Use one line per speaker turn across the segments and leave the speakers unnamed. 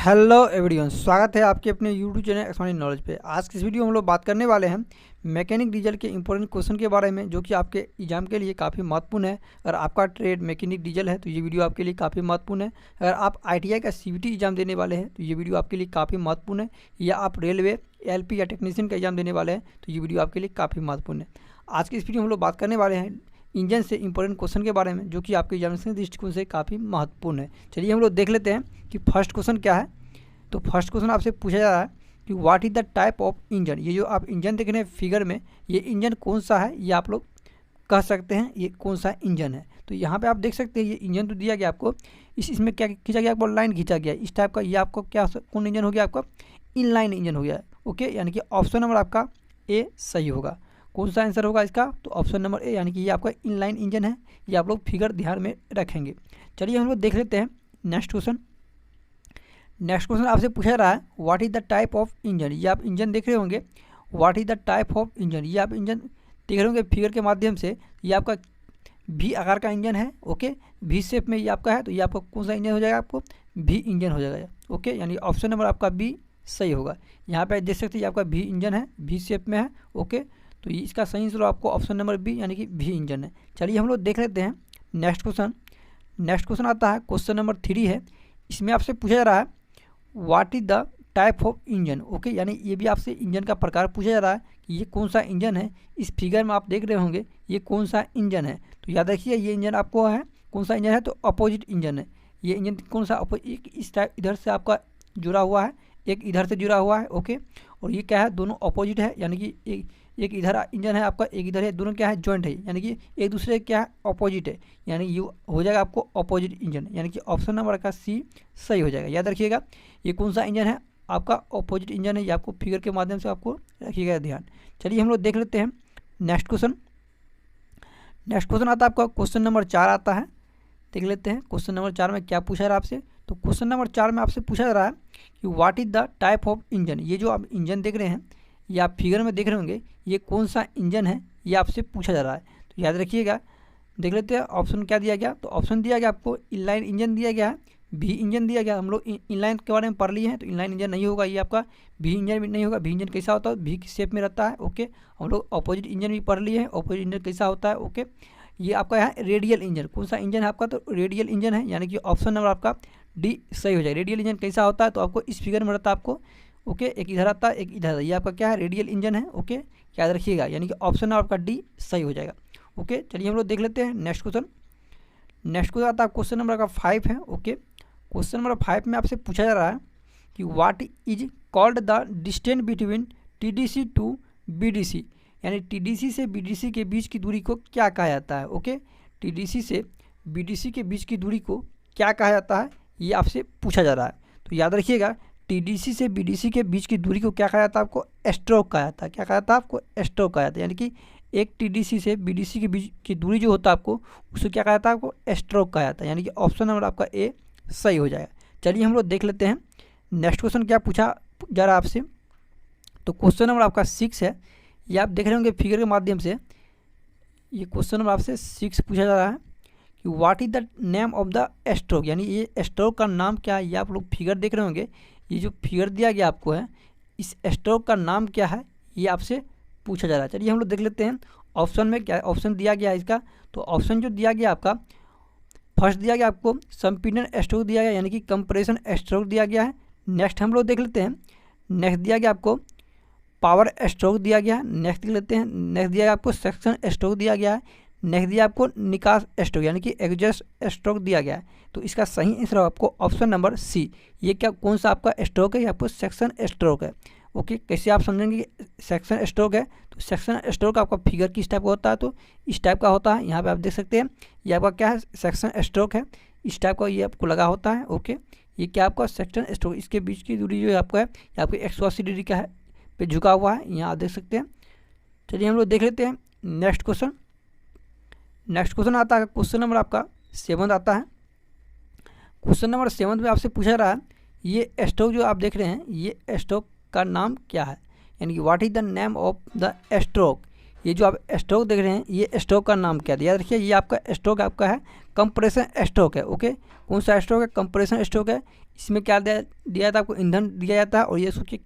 Hello everyone, स्वागत है आपके अपने यूट्यूब चैनल एक्सपांडिंग नॉलेज पे। आज की इस वीडियो में हम लोग बात करने वाले हैं मैकेनिक डीजल के इंपॉर्टेंट क्वेश्चन के बारे में, जो कि आपके एग्जाम के लिए काफ़ी महत्वपूर्ण है। अगर आपका ट्रेड मैकेनिक डीजल है तो ये वीडियो आपके लिए काफ़ी महत्वपूर्ण है। अगर आप ITI का CVT एग्जाम देने वाले हैं तो ये वीडियो आपके लिए काफ़ी महत्वपूर्ण है, या आप रेलवे LP या टेक्नीशियन का एग्जाम देने वाले हैं तो ये वीडियो आपके लिए काफ़ी महत्वपूर्ण है। आज की इस वीडियो में हम लोग बात करने वाले हैं इंजन से इंपॉर्टेंट क्वेश्चन के बारे में, जो कि आपके एग्जामिनेशन दृष्टिकोण से काफ़ी महत्वपूर्ण है। चलिए हम लोग देख लेते हैं कि फर्स्ट क्वेश्चन क्या है। तो फर्स्ट क्वेश्चन आपसे पूछा जा रहा है कि what is the type of engine. ये जो आप इंजन देख रहे हैं फिगर में, ये इंजन कौन सा है, ये आप लोग कह सकते हैं ये कौन सा इंजन है। तो यहाँ पे आप देख सकते हैं ये इंजन तो दिया गया आपको, इसमें क्या खींचा गया, आपको लाइन खींचा गया इस टाइप का। ये आपको क्या कौन इंजन हो गया, आपका इनलाइन इंजन हो गया। ओके, यानी कि ऑप्शन नंबर आपका ए सही होगा। कौन सा आंसर होगा इसका, तो ऑप्शन नंबर ए, यानी कि ये आपका इनलाइन इंजन है। ये आप लोग फिगर ध्यान में रखेंगे। चलिए हम लोग देख लेते हैं नेक्स्ट क्वेश्चन। नेक्स्ट क्वेश्चन आपसे पूछा रहा है what is the type of engine. ये आप इंजन देख रहे होंगे, what is the type of engine. ये आप इंजन देख रहे होंगे फिगर के माध्यम से। ये आपका भी आकार का इंजन है। ओके, भी शेप में ये आपका है, तो ये आपका कौन सा इंजन हो जाएगा, आपको भी इंजन हो जाएगा। ओके, यानी ऑप्शन नंबर आपका बी सही होगा। यहाँ पे देख सकते हैं ये आपका भी इंजन है, भी शेप में है। ओके, तो इसका सही आंसर आपको ऑप्शन नंबर बी, यानी कि भी इंजन है। चलिए हम लोग देख लेते हैं नेक्स्ट क्वेश्चन। नेक्स्ट क्वेश्चन आता है क्वेश्चन नंबर 3 है। इसमें आपसे पूछा जा रहा है what is the type of engine. Okay, यानी ये भी आपसे इंजन का प्रकार पूछा जा रहा है कि ये कौन सा इंजन है। इस फिगर में आप देख रहे होंगे ये कौन सा इंजन है। तो याद रखिए ये इंजन आपको है, कौन सा इंजन है, तो अपोजिट इंजन है। ये इंजन कौन सा, एक इस टाइप इधर से आपका जुड़ा हुआ है, एक इधर से जुड़ा हुआ है। ओके, और ये क्या है, दोनों अपोजिट है, यानी कि एक इधर इंजन है आपका, एक इधर है, दोनों क्या है, जॉइंट है, यानी कि एक दूसरे क्या है, अपोजिट है। यानी ये हो जाएगा आपको अपोजिट इंजन, यानी कि ऑप्शन नंबर का सी सही हो जाएगा। याद रखिएगा ये कौन सा इंजन है, आपका अपोजिट इंजन है। ये आपको फिगर के माध्यम से आपको रखिएगा ध्यान। चलिए हम लोग देख लेते हैं नेक्स्ट क्वेश्चन। नेक्स्ट क्वेश्चन आता है आपका क्वेश्चन नंबर 4 आता है। देख लेते हैं क्वेश्चन नंबर 4 में क्या पूछा रहा है आपसे। तो क्वेश्चन नंबर 4 में आपसे पूछा जा रहा है कि what is the type of engine. ये जो आप इंजन देख रहे हैं, ये आप फिगर में देख रहे होंगे, ये कौन सा इंजन है, ये आपसे पूछा जा रहा है। तो याद रखिएगा, देख लेते हैं ऑप्शन क्या दिया गया। तो ऑप्शन दिया गया आपको इनलाइन इंजन दिया गया है, भी इंजन दिया गया। हम लोग इनलाइन के बारे में पढ़ लिए हैं, तो इनलाइन इंजन नहीं होगा, ये आपका भी इंजन भी नहीं होगा। भी इंजन कैसा होता है, भी की शेप में रहता है। ओके, हम लोग अपोजिट इंजन भी पढ़ लिए हैं, अपोजिट इंजन कैसा होता है। ओके, ये आपका है रेडियल इंजन। कौन सा इंजन है आपका, तो रेडियल इंजन है, यानी कि ऑप्शन नंबर आपका डी सही हो जाएगा। रेडियल इंजन कैसा होता है, तो आपको इस फिगर में रहता है आपको। ओके, एक इधर आता है, एक इधर, ये आपका क्या है, रेडियल इंजन है। ओके, याद रखिएगा, यानी कि ऑप्शन नंबर आपका डी सही हो जाएगा। ओके, चलिए हम लोग देख लेते हैं नेक्स्ट क्वेश्चन। नेक्स्ट क्वेश्चन आता है क्वेश्चन नंबर का 5 है। ओके, क्वेश्चन नंबर 5 में आपसे पूछा जा रहा है कि what is called the distance between TDC to BDC। यानी TDC से BDC के बीच की दूरी को क्या कहा जाता है। ओके, TDC से BDC के बीच की दूरी को क्या कहा जाता है, ये आपसे पूछा जा रहा है। तो याद रखिएगा TDC से BDC के बीच की दूरी को क्या कहा जाता है, आपको स्ट्रोक कहा जाता है। क्या कहा जाता है, आपको स्ट्रोक कहा जाता है। यानी कि एक TDC से BDC के बीच की दूरी जो होता है आपको, उसे क्या कहा जाता है, आपको स्ट्रोक कहा जाता है। यानी कि ऑप्शन नंबर आपका ए सही हो जाएगा। चलिए हम लोग देख लेते हैं नेक्स्ट क्वेश्चन क्या पूछा जा रहा है आपसे। तो क्वेश्चन नंबर आपका 6 है। ये आप देख रहे होंगे फिगर के माध्यम से। ये क्वेश्चन नंबर आपसे 6 पूछा जा रहा है कि what is the name of the stroke. यानी ये स्ट्रोक का नाम क्या है, ये आप लोग फिगर देख रहे होंगे। ये जो फिगर दिया गया आपको है, इस स्ट्रोक का नाम क्या है, ये आपसे पूछा जा रहा है। चलिए हम लोग देख लेते हैं ऑप्शन में क्या ऑप्शन दिया गया है इसका। तो ऑप्शन जो दिया गया आपका, फर्स्ट दिया गया आपको संपीड़न स्ट्रोक दिया गया, यानी कि कंप्रेशन स्ट्रोक दिया गया है। नेक्स्ट हम लोग देख लेते हैं, नेक्स्ट दिया गया आपको पावर स्ट्रोक दिया गया है। नेक्स्ट देख लेते हैं, नेक्स्ट दिया गया आपको सेक्शन स्ट्रोक दिया गया है। नेक्स्ट दिया आपको निकास स्ट्रोक, यानी कि एग्जॉस्ट स्ट्रोक दिया गया है। तो इसका सही आंसर आपको ऑप्शन नंबर सी। ये क्या कौन सा आपका स्ट्रोक है, ये आपको सेक्शन स्ट्रोक है। ओके, कैसे आप समझेंगे कि सेक्शन स्ट्रोक है, तो सेक्शन स्ट्रोक आपका फिगर किस टाइप का होता है, तो इस टाइप का होता है। यहाँ पे आप देख सकते हैं ये आपका क्या है, सेक्शन स्ट्रोक है, इस टाइप का ये आपको लगा होता है। ओके, ये क्या आपका सेक्शन स्ट्रोक, इसके बीच की दूरी जो है आपका है, ये आपको 180 डिग्री का है, पे झुका हुआ है, यहाँ आप देख सकते हैं। चलिए हम लोग देख लेते हैं नेक्स्ट क्वेश्चन। नेक्स्ट क्वेश्चन आता है क्वेश्चन नंबर आपका 7 आता है। क्वेश्चन नंबर 7 में आपसे पूछा रहा है ये स्ट्रोक जो आप देख रहे हैं, ये स्ट्रोक का नाम क्या है, यानी कि what is the name of the stroke. ये जो आप स्ट्रोक देख रहे हैं, ये स्ट्रोक का नाम क्या है, याद रखिए ये आपका स्ट्रोक आपका है कंप्रेशन स्ट्रोक है। ओके, कौन सा स्ट्रोक है, कंप्रेशन स्ट्रोक है। इसमें क्या दिया जाता है आपको, ईंधन दिया जाता है और ये सूचक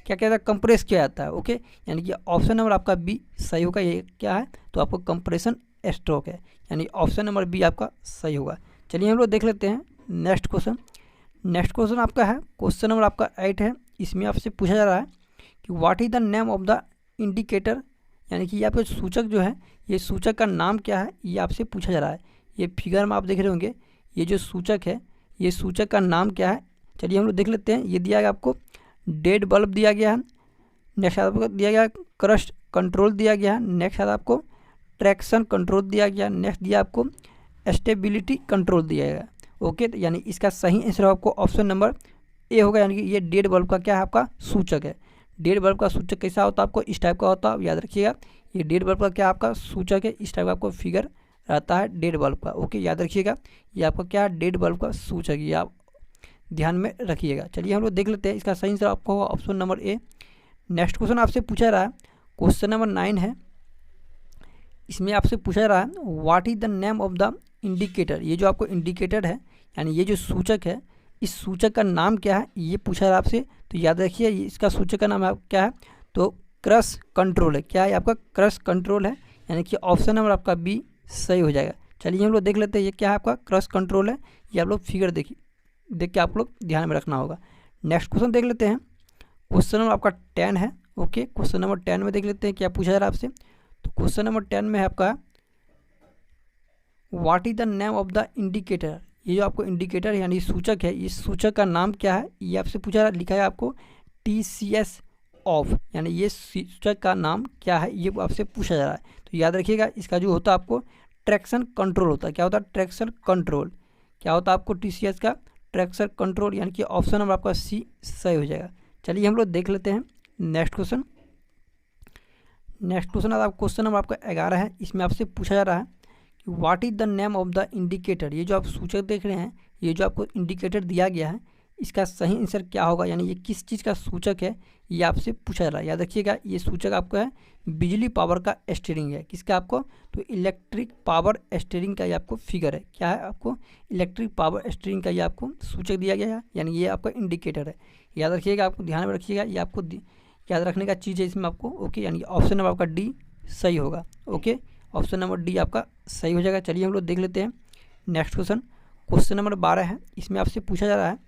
क्या कहता है, कंप्रेस किया जाता है। ओके, यानी कि ऑप्शन नंबर आपका बी सही होगा। ये क्या है, तो आपको कंप्रेशन स्ट्रोक है, यानी ऑप्शन नंबर बी आपका सही होगा। चलिए हम लोग देख लेते हैं नेक्स्ट क्वेश्चन। नेक्स्ट क्वेश्चन आपका है क्वेश्चन नंबर आपका 8 है। इसमें आपसे पूछा जा रहा है कि what is the name of the indicator, यानी कि ये आपका सूचक जो है, ये सूचक का नाम क्या है, ये आपसे पूछा जा रहा है। ये फिगर में आप देख रहे होंगे, ये जो सूचक है, ये सूचक का नाम क्या है। चलिए हम लोग देख लेते हैं। ये दिया गया आपको डेड बल्ब दिया गया है। नेक्स्ट आपको दिया गया क्रस्ट कंट्रोल दिया गया है। नेक्स्ट आपको ट्रैक्शन कंट्रोल दिया गया। नेक्स्ट दिया आपको स्टेबिलिटी कंट्रोल दिया गया। ओके, तो यानी इसका सही आंसर आपको ऑप्शन नंबर ए होगा, यानी कि ये डेड बल्ब का क्या है, आपका सूचक है। डेड बल्ब का सूचक कैसा होता है, आपको इस टाइप का होता है, याद रखिएगा। ये डेड बल्ब का क्या आपका सूचक है, इस टाइप का आपको फिगर रहता है डेड बल्ब का। ओके, याद रखिएगा, ये आपका क्या है, डेड बल्ब का सूचक, ये आप ध्यान में रखिएगा। चलिए हम लोग देख लेते हैं, इसका सही आंसर आपको होगा option number A. Next question आपसे पूछा रहा है क्वेश्चन नंबर 9 है। इसमें आपसे पूछा रहा है what is the name of the indicator. ये जो आपको इंडिकेटर है, यानी ये जो सूचक है, इस सूचक का नाम क्या है, ये पूछा रहा है आपसे। तो याद रखिए, इसका सूचक का नाम है क्या है, तो क्रश कंट्रोल है। क्या है आपका, क्रश कंट्रोल है, यानी कि ऑप्शन नंबर आपका बी सही हो जाएगा। चलिए हम लोग देख लेते हैं, ये क्या है आपका क्रश कंट्रोल है। ये आप लोग फिगर देख के आप लोग ध्यान में रखना होगा। नेक्स्ट क्वेश्चन देख लेते हैं, क्वेश्चन नंबर आपका 10 है। ओके, क्वेश्चन नंबर 10 में देख लेते हैं क्या पूछा जा रहा है आपसे। तो क्वेश्चन नंबर 10 में है आपका what is the name of the indicator. ये जो आपको इंडिकेटर यानी सूचक है, इस सूचक का नाम क्या है, ये आपसे पूछा, लिखा है आपको TCS ऑफ, यानी ये सूचक का नाम क्या है, ये आपसे पूछा जा रहा है। तो याद रखिएगा, इसका जो होता है आपको ट्रैक्शन कंट्रोल होता है। क्या होता है, ट्रैक्शन कंट्रोल। क्या होता है आपको TCS का, ट्रैक्शन कंट्रोल, यानी कि ऑप्शन नंबर आपका सी सही हो जाएगा। चलिए हम लोग देख लेते हैं नेक्स्ट क्वेश्चन। नेक्स्ट क्वेश्चन आप क्वेश्चन नंबर आपका 11 है। इसमें आपसे पूछा जा रहा है कि what is the name of the indicator. ये जो आप सूचक देख रहे हैं, ये जो आपको इंडिकेटर दिया गया है, इसका सही आंसर क्या होगा, यानी ये किस चीज़ का सूचक है, ये आपसे पूछा जा रहा है। याद रखिएगा, ये सूचक आपको है बिजली पावर का स्टीयरिंग है। किसका आपको, तो इलेक्ट्रिक पावर स्टीयरिंग का ये आपको फिगर है। क्या है आपको, इलेक्ट्रिक पावर स्टीयरिंग का ये आपको सूचक दिया गया है, यानी ये आपका इंडिकेटर है। याद रखिएगा, आपको ध्यान में रखिएगा, ये आपको याद रखने का चीज़ है इसमें आपको। ओके, यानी ऑप्शन नंबर आपका डी सही होगा। ओके, ऑप्शन नंबर डी आपका सही हो जाएगा। चलिए हम लोग देख लेते हैं नेक्स्ट क्वेश्चन। क्वेश्चन नंबर 12 है। इसमें आपसे पूछा जा रहा है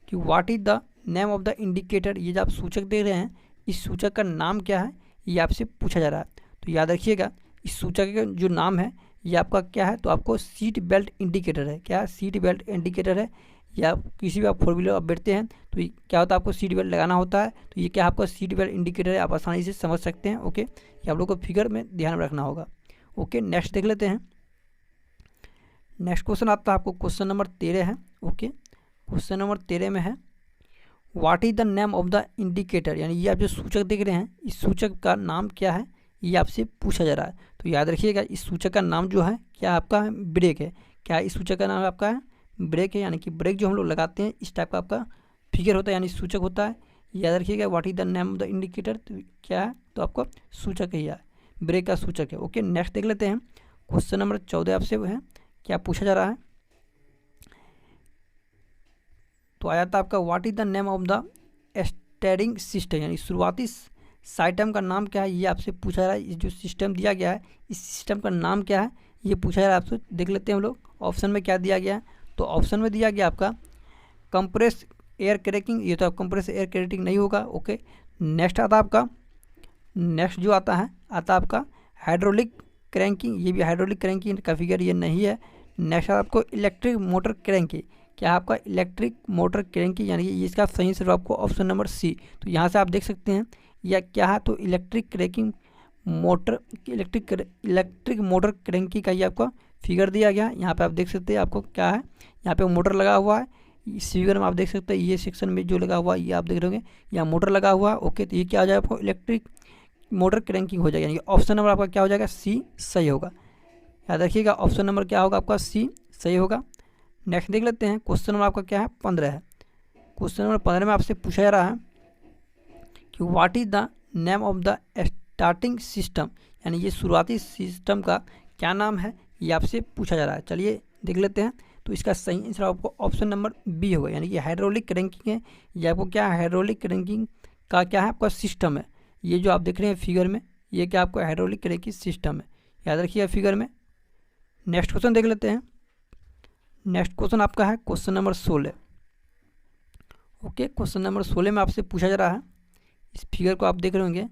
कि what is the name of the indicator. ये जो आप सूचक देख रहे हैं, इस सूचक का नाम क्या है, ये आपसे पूछा जा रहा है। तो याद रखिएगा, इस सूचक का जो नाम है, ये आपका क्या है, तो आपको सीट बेल्ट इंडिकेटर है। क्या है, सीट बेल्ट इंडिकेटर है। या किसी भी आप 4 व्हीलर आप बैठते हैं तो क्या होता है, आपको सीट बेल्ट लगाना होता है। तो ये क्या आपका सीट बेल्ट इंडिकेटर है, आप आसानी से समझ सकते हैं। ओके, ये आप लोग को फिगर में ध्यान में रखना होगा। ओके, नेक्स्ट देख लेते हैं। नेक्स्ट क्वेश्चन आता है आपको क्वेश्चन नंबर 13 है। ओके, क्वेश्चन नंबर 13 में है what is the name of the indicator. यानी ये आप जो सूचक देख रहे हैं, इस सूचक का नाम क्या है, ये आपसे पूछा जा रहा है। तो याद रखिएगा, इस सूचक का नाम जो है क्या आपका ब्रेक है। क्या इस सूचक का नाम आपका है ब्रेक है, यानी कि ब्रेक जो हम लोग लगाते हैं, इस टाइप का आपका फिगर होता है, यानी सूचक होता है। याद रखिएगा, what is the name of the indicator, तो क्या है, तो आपका सूचक ही है, ब्रेक का सूचक है। ओके, नेक्स्ट देख लेते हैं क्वेश्चन नंबर 14 आपसे है क्या पूछा जा रहा है। तो आया था आपका what is the name of the steering system, यानी शुरुआती साइटम का नाम क्या है, ये आपसे पूछा जा रहा है। इस जो सिस्टम दिया गया है, इस सिस्टम का नाम क्या है, ये पूछा जा रहा है आपसे। देख लेते हैं हम लोग ऑप्शन में क्या दिया गया है। तो ऑप्शन में दिया गया आपका कंप्रेस एयर क्रैकिंग, ये तो आप कंप्रेस एयर क्रैकिंग नहीं होगा। ओके, नेक्स्ट आता आपका, नेक्स्ट जो आता है आपका हाइड्रोलिक क्रैंकिंग, ये भी हाइड्रोलिक क्रैंकिंग का फिगर ये नहीं है। नेक्स्ट आपको इलेक्ट्रिक मोटर क्रैंकिंग, क्या आपका इलेक्ट्रिक मोटर क्रैंकिंग, यानी कि इसका सही आंसर आपको ऑप्शन नंबर सी। तो यहाँ से आप देख सकते हैं यह क्या है, तो electric cranking motor, electric motor cranking का ये आपका फिगर दिया गया। यहाँ पे आप देख सकते हैं आपको क्या है, यहाँ पे मोटर लगा हुआ है। इस फिगर में आप देख सकते हैं, ये सेक्शन में जो लगा हुआ है, ये आप देख रहे होंगे, यहाँ मोटर लगा हुआ है। ओके, तो ये क्या हो जाएगा, आपको इलेक्ट्रिक मोटर क्रैंकिंग हो जाएगा, यानी ऑप्शन नंबर आपका क्या हो जाएगा, सी सही होगा। याद रखिएगा, ऑप्शन नंबर क्या होगा आपका, सी सही होगा। नेक्स्ट देख लेते हैं, क्वेश्चन नंबर आपका क्या है, 15 है। क्वेश्चन नंबर 15 में आपसे पूछा जा रहा है कि what is the name of the starting system, यानी ये शुरुआती सिस्टम का क्या नाम है, ये आपसे पूछा जा रहा है। चलिए देख लेते हैं। तो इसका सही आंसर आपको ऑप्शन नंबर बी होगा, यानी कि हाइड्रोलिक क्रैंकिंग है। ये आपको क्या है, हाइड्रोलिक क्रैंकिंग का क्या है आपका सिस्टम है। ये जो आप देख रहे हैं फिगर में, ये क्या आपको हाइड्रोलिक क्रैंकिंग सिस्टम है, याद रखिएगा फिगर में। नेक्स्ट क्वेश्चन देख लेते हैं। नेक्स्ट क्वेश्चन आपका है question number 16। Okay, question number 16 में आपसे पूछा जा रहा है, इस फिगर को आप देख रहे होंगे,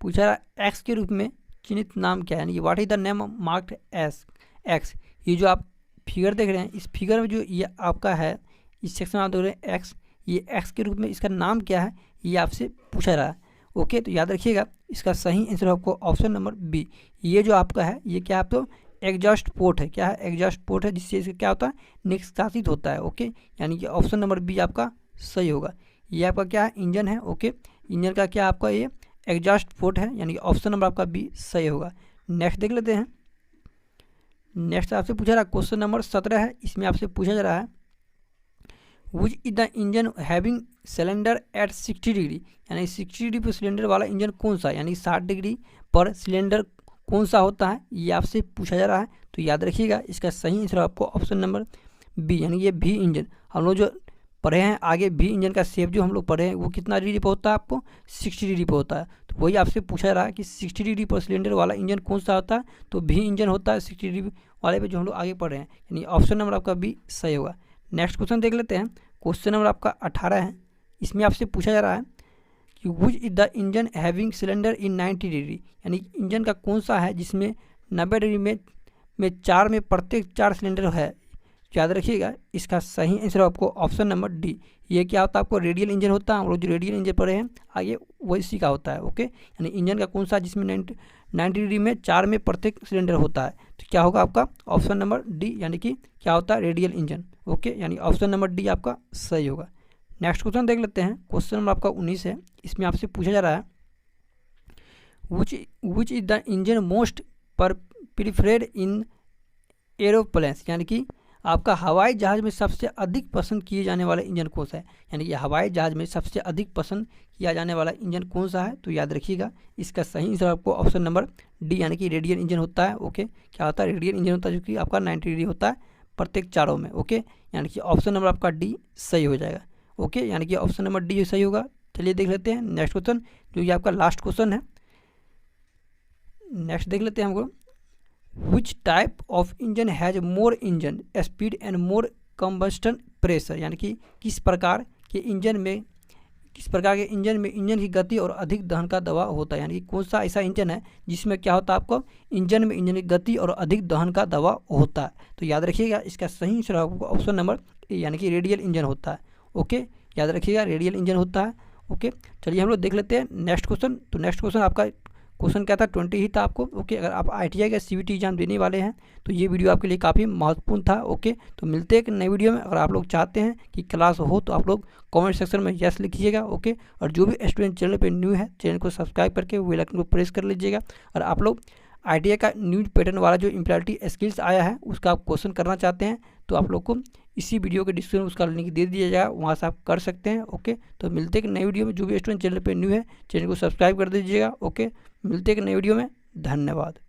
पूछा रहा है एक्स के रूप में चिन्हित नाम क्या है, यानी what is the name marked S x. ये जो आप फिगर देख रहे हैं, इस फिगर में जो ये आपका है, इस सेक्शन में आप देख रहे हैं एक्स, ये एक्स के रूप में इसका नाम क्या है, ये आपसे पूछा रहा है। ओके, तो याद रखिएगा इसका सही आंसर आपको ऑप्शन नंबर बी। ये जो आपका है, ये क्या आपको एग्जॉस्ट पोर्ट है, क्या है, एग्जॉस्ट पोर्ट है, जिससे इसका क्या होता है, निष्कासित होता है। ओके, यानी कि ऑप्शन नंबर बी आपका सही होगा। ये आपका क्या है, इंजन है। ओके, इंजन का क्या आपका ये एग्जॉस्ट पोर्ट है, यानी कि ऑप्शन नंबर आपका बी सही होगा। नेक्स्ट देख लेते हैं। नेक्स्ट आपसे पूछा रहा क्वेश्चन नंबर 17 है, इसमें आपसे पूछा जा रहा है which is the engine having cylinder eight 60 degree, यानी 60 डिग्री पर सिलेंडर वाला इंजन कौन सा है, यानी 60 डिग्री पर सिलेंडर कौन सा होता है, ये आपसे पूछा जा रहा है। तो याद रखिएगा इसका सही आंसर आपको ऑप्शन नंबर बी, यानी ये भी इंजन। हम लोग जो पढ़े हैं आगे, भी इंजन का शेप जो हम लोग पढ़े हैं वो कितना डिग्री पर होता है, आपको 60 डिग्री पर होता है। तो वही आपसे पूछा जा रहा है कि 60 डिग्री पर सिलेंडर वाला इंजन कौन सा होता है, तो भी इंजन होता है 60 डिग्री वाले पे जो हम लोग आगे पढ़ रहे हैं, यानी ऑप्शन नंबर आपका बी सही होगा। नेक्स्ट क्वेश्चन देख लेते हैं। क्वेश्चन नंबर आपका 18 है, इसमें आपसे पूछा जा रहा है कि which is the engine having cylinder in 90 degree, यानी इंजन का कौन सा है जिसमें 90 डिग्री में चार में प्रत्येक 4 सिलेंडर है। याद रखिएगा इसका सही आंसर आपको ऑप्शन नंबर डी। ये क्या होता है, आपको रेडियल इंजन होता है, हम लोग जो रेडियल इंजन पढ़े हैं आगे वही का होता है। ओके, यानी इंजन का कौन सा जिसमें 90 डिग्री में 4 में प्रत्येक सिलेंडर होता है, तो क्या होगा आपका ऑप्शन नंबर डी, यानी कि क्या होता है, रेडियल इंजन। ओके, यानी ऑप्शन नंबर डी आपका सही होगा। नेक्स्ट क्वेश्चन देख लेते हैं। क्वेश्चन नंबर आपका 19 है, इसमें आपसे पूछा जा रहा है which is the engine most preferred in aeroplanes, यानी कि आपका हवाई जहाज़ में सबसे अधिक पसंद किए जाने वाला इंजन कौन सा है, यानी कि हवाई जहाज़ में सबसे अधिक पसंद किया जाने वाला इंजन कौन सा है। तो याद रखिएगा इसका सही आंसर आपको ऑप्शन नंबर डी, यानी कि रेडियल इंजन होता है। ओके, क्या होता है, रेडियल इंजन होता है, जो कि आपका 90 डिग्री होता है प्रत्येक चारों में। ओके, यानी कि ऑप्शन नंबर आपका डी सही हो जाएगा। ओके, यानी कि ऑप्शन नंबर डी सही होगा। चलिए देख लेते हैं नेक्स्ट क्वेश्चन, जो ये आपका लास्ट क्वेश्चन है। नेक्स्ट देख लेते हैं हमको, which type of engine has more engine speed and more combustion pressure, यानी कि किस प्रकार के इंजन में इंजन की गति और अधिक दहन का दबाव होता है, यानी कि कौन सा ऐसा इंजन है जिसमें क्या होता है, आपको इंजन की गति और अधिक दहन का दबाव होता है। तो याद रखिएगा इसका सही आंसर आपको ऑप्शन नंबर ए, यानी कि रेडियल इंजन होता है। ओके, याद रखिएगा रेडियल इंजन होता है। ओके, चलिए हम लोग देख लेते हैं नेक्स्ट क्वेश्चन। तो नेक्स्ट क्वेश्चन आपका क्वेश्चन क्या था, 20 ही था आपको। ओके, अगर आप ITI का CVT एग्जाम देने वाले हैं तो ये वीडियो आपके लिए काफ़ी महत्वपूर्ण था। ओके, तो मिलते हैं एक नई वीडियो में। अगर आप लोग चाहते हैं कि क्लास हो तो आप लोग कमेंट सेक्शन में यस लिखिएगा। ओके, और जो भी स्टूडेंट चैनल पे न्यू है, चैनल को सब्सक्राइब करके बेल आइकन को प्रेस कर लीजिएगा। और आप लोग ITI का न्यू पैटर्न वाला जो इम्प्लॉयबिलिटी स्किल्स आया है उसका आप क्वेश्चन करना चाहते हैं तो आप लोग को इसी वीडियो के डिस्क्रिप्शन उसका लिंक दे दिया जाएगा, वहाँ से आप कर सकते हैं। ओके, तो मिलते हैं एक नई वीडियो में। जो भी स्टूडेंट चैनल पे न्यू है, चैनल को सब्सक्राइब कर दीजिएगा। ओके, मिलते हैं एक नई वीडियो में। धन्यवाद।